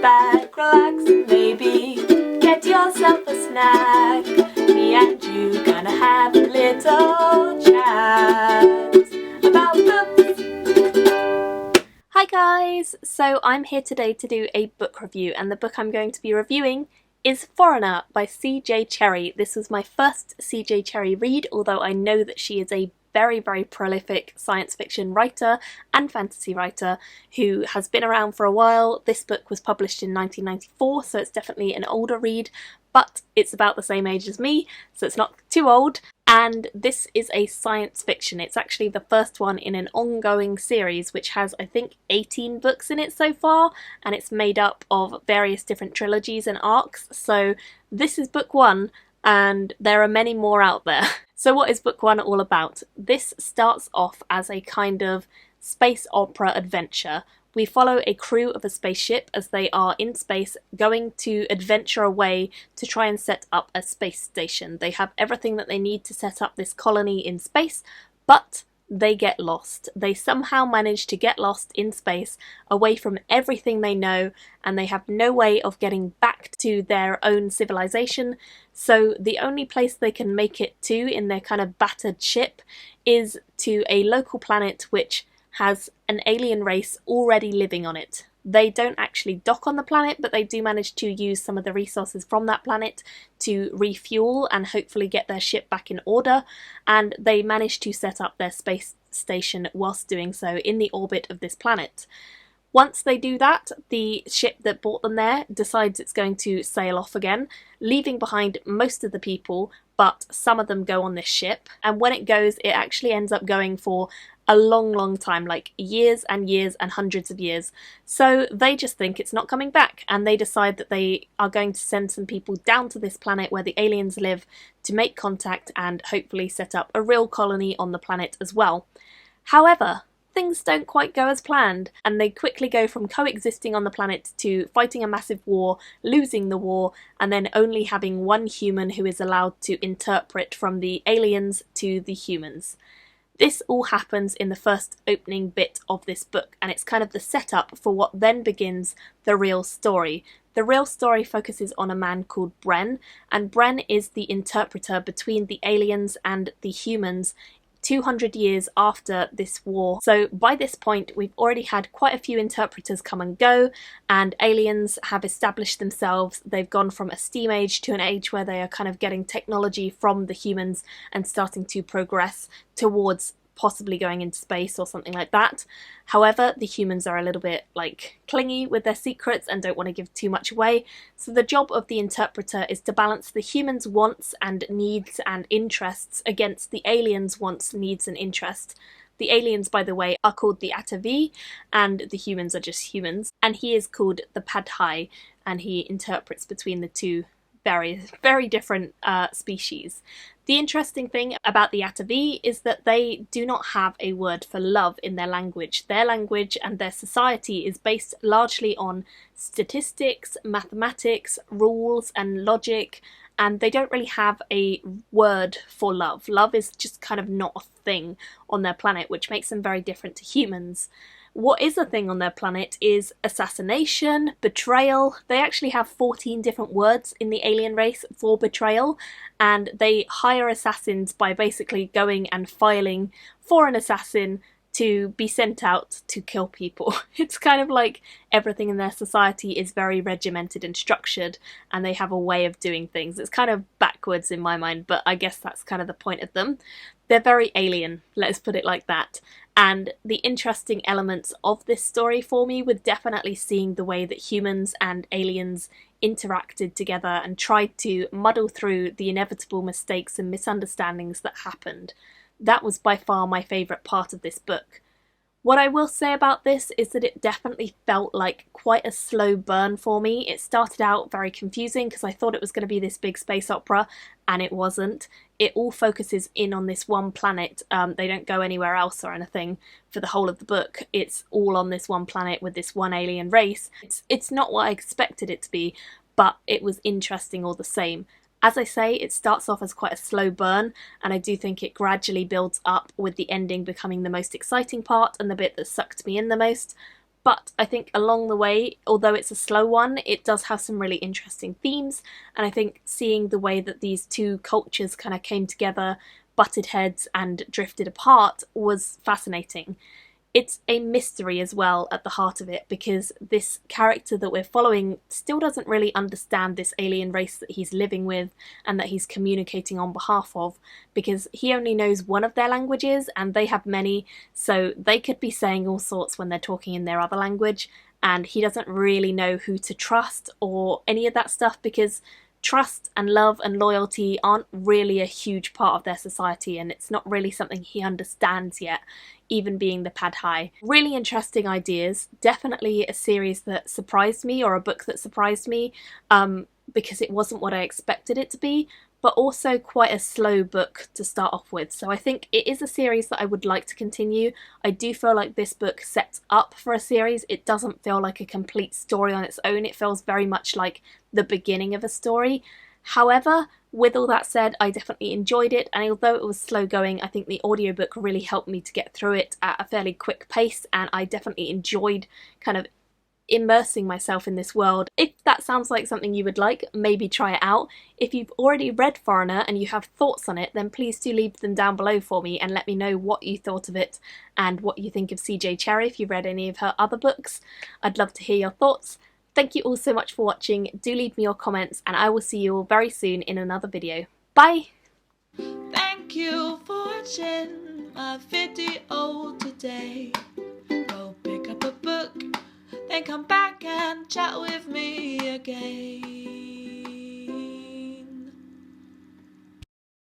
back, relax, and maybe get yourself a snack. Me and you gonna have a little chat about books. Hi guys! So I'm here today to do a book review, and the book I'm going to be reviewing is Foreigner by Cj Cherryh. This was my first Cj Cherryh read, although I know that she is a very prolific science fiction writer and fantasy writer who has been around for a while. This book was published in 1994, so it's definitely an older read, but it's about the same age as me, so it's not too old. And this is a science fiction. It's actually the first one in an ongoing series which has, I think, 18 books in it so far, and it's made up of various different trilogies and arcs. So this is book one, and there are many more out there. So what is book one all about? This starts off as a kind of space opera adventure. We follow a crew of a spaceship as they are in space going to adventure away to try and set up a space station. They have everything that they need to set up this colony in space, but they get lost. They somehow manage to get lost in space, away from everything they know, and they have no way of getting back to their own civilization. So the only place they can make it to in their kind of battered ship is to a local planet which has an alien race already living on it. They don't actually dock on the planet, but they do manage to use some of the resources from that planet to refuel and hopefully get their ship back in order, and they manage to set up their space station whilst doing so in the orbit of this planet. Once they do that, the ship that brought them there decides it's going to sail off again, leaving behind most of the people, but some of them go on this ship, and when it goes, it actually ends up going for a long time, like years and years and hundreds of years. So they just think it's not coming back, and they decide that they are going to send some people down to this planet where the aliens live to make contact and hopefully set up a real colony on the planet as well. However, things don't quite go as planned, and they quickly go from coexisting on the planet to fighting a massive war, losing the war, and then only having one human who is allowed to interpret from the aliens to the humans. This all happens in the first opening bit of this book, and it's kind of the setup for what then begins the real story. The real story focuses on a man called Bren, and Bren is the interpreter between the aliens and the humans 200 years after this war. So by this point we've already had quite a few interpreters come and go, and aliens have established themselves. They've gone from a steam age to an age where they are kind of getting technology from the humans and starting to progress towards possibly going into space or something like that. However, the humans are a little bit clingy with their secrets and don't want to give too much away, so the job of the interpreter is to balance the humans' wants and needs and interests against the aliens' wants, needs and interests. The aliens, by the way, are called the Atavi, and the humans are just humans, and he is called the Padhai, and he interprets between the two very different species. The interesting thing about the Atavi is that they do not have a word for love in their language. Their language and their society is based largely on statistics, mathematics, rules and logic, and they don't really have a word for love. Love is just kind of not a thing on their planet, which makes them very different to humans. What is a thing on their planet is assassination, betrayal. They actually have 14 different words in the alien race for betrayal, and they hire assassins by basically going and filing for an assassin to be sent out to kill people. It's kind of like everything in their society is very regimented and structured, and they have a way of doing things. It's kind of backwards in my mind, but I guess that's kind of the point of them. They're very alien, let's put it like that. And the interesting elements of this story for me were definitely seeing the way that humans and aliens interacted together and tried to muddle through the inevitable mistakes and misunderstandings that happened. That was by far my favourite part of this book. What I will say about this is that it definitely felt like quite a slow burn for me. It started out very confusing because I thought it was going to be this big space opera, and it wasn't. It all focuses in on this one planet. They don't go anywhere else or anything for the whole of the book. It's all on this one planet with this one alien race. It's not what I expected it to be, but it was interesting all the same. As I say, it starts off as quite a slow burn, and I do think it gradually builds up, with the ending becoming the most exciting part and the bit that sucked me in the most. But I think along the way, although it's a slow one, it does have some really interesting themes, and I think seeing the way that these two cultures kind of came together, butted heads and drifted apart was fascinating. It's a mystery as well at the heart of it, because this character that we're following still doesn't really understand this alien race that he's living with and that he's communicating on behalf of, because he only knows one of their languages and they have many, so they could be saying all sorts when they're talking in their other language, and he doesn't really know who to trust or any of that stuff, because trust and love and loyalty aren't really a huge part of their society, and it's not really something he understands yet, even being the Pad High. Really interesting ideas, definitely a series that surprised me, or a book that surprised me, because it wasn't what I expected it to be, but also quite a slow book to start off with. So I think it is a series that I would like to continue. I do feel like this book sets up for a series. It doesn't feel like a complete story on its own. It feels very much like the beginning of a story. However, with all that said, I definitely enjoyed it, and although it was slow going, I think the audiobook really helped me to get through it at a fairly quick pace, and I definitely enjoyed kind of immersing myself in this world. If that sounds like something you would like, maybe try it out. If you've already read Foreigner and you have thoughts on it, then please do leave them down below for me and let me know what you thought of it and what you think of Cj Cherryh if you've read any of her other books. I'd love to hear your thoughts. Thank you all so much for watching. Do leave me your comments, and I will see you all very soon in another video. Bye! Thank you for watching my video today. Go pick up a book, then come back and chat with me again.